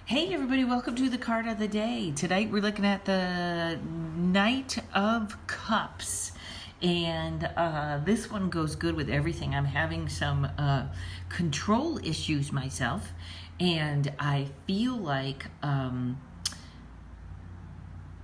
Hey everybody, welcome to the card of the day. Tonight we're looking at the Knight of Cups. And this one goes good with everything. I'm having some control issues myself. And I feel like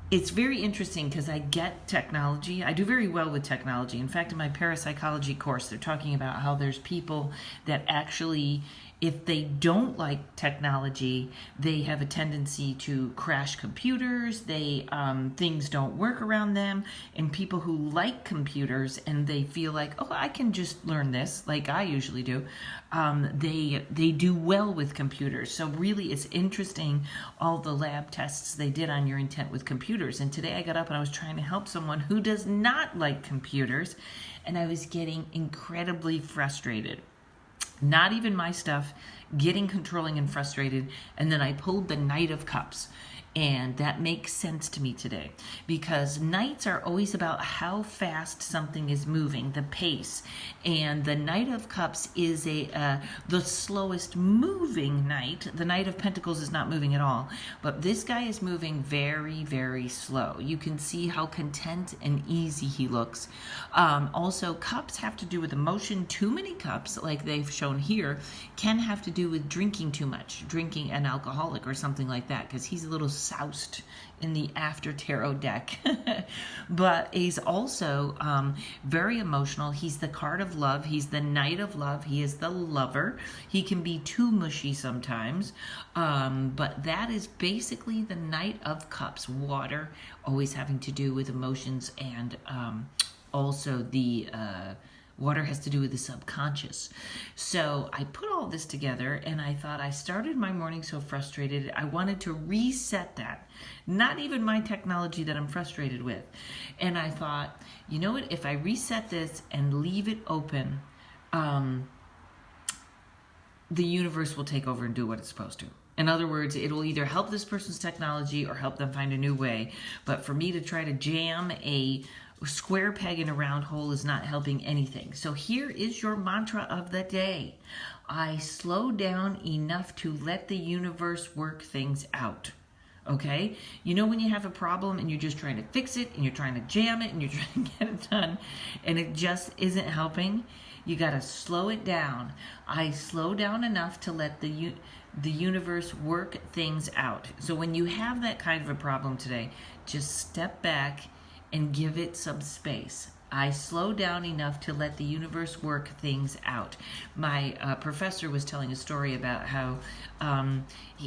it's very interesting because I get technology. I do very well with technology. In fact, in my parapsychology course, they're talking about how there's people that actually, if they don't like technology, they have a tendency to crash computers. Things don't work around them. And people who like computers and they feel like, oh, I can just learn this, like I usually do. They do well with computers. So really, it's interesting all the lab tests they did on your intent with computers. And today I got up and I was trying to help someone who does not like computers, and I was getting incredibly frustrated. Not even my stuff, getting controlling and frustrated. And then I pulled the Knight of Cups. And that makes sense to me today because Knights are always about how fast something is moving, the pace. And the Knight of Cups is the slowest moving Knight. The Knight of Pentacles is not moving at all, but this guy is moving very, very slow. You can see how content and easy he looks. Also, cups have to do with emotion. Too many cups, like they've shown here, can have to do with drinking too much, drinking an alcoholic or something like that, because he's a little soused in the after tarot deck. But he's also very emotional. He's the card of love. He's the Knight of Love. He is the lover. He can be too mushy sometimes, but that is basically the Knight of Cups. Water, always having to do with emotions, and also the water has to do with the subconscious. So I put all this together and I thought, I started my morning so frustrated. I wanted to reset that. Not even my technology that I'm frustrated with. And I thought, you know what? If I reset this and leave it open, the universe will take over and do what it's supposed to. In other words, it will either help this person's technology or help them find a new way. But for me to try to jam a square peg in a round hole is not helping anything. So here is your mantra of the day. I slow down enough to let the universe work things out. Okay? You know when you have a problem and you're just trying to fix it and you're trying to jam it and you're trying to get it done and it just isn't helping? You got to slow it down. I slow down enough to let the universe work things out. So when you have that kind of a problem today, just step back and give it some space. I slow down enough to let the universe work things out. My professor was telling a story about how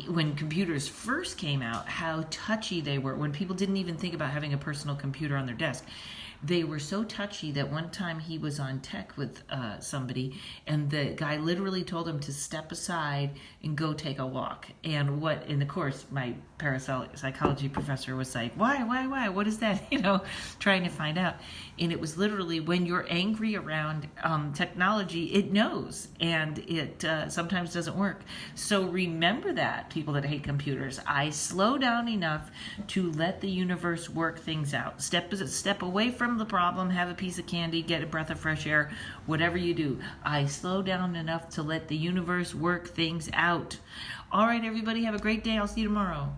when computers first came out, how touchy they were. When people didn't even think about having a personal computer on their desk, they were so touchy that one time he was on tech with somebody, and the guy literally told him to step aside and go take a walk. And of course, my parapsychology professor was like, why? What is that? Trying to find out. And it was literally, when you're angry around technology, it knows, and it sometimes doesn't work. So remember that, people that hate computers. I slow down enough to let the universe work things out. Step away from the problem, have a piece of candy, get a breath of fresh air, whatever you do. I slow down enough to let the universe work things out. All right, everybody, have a great day. I'll see you tomorrow.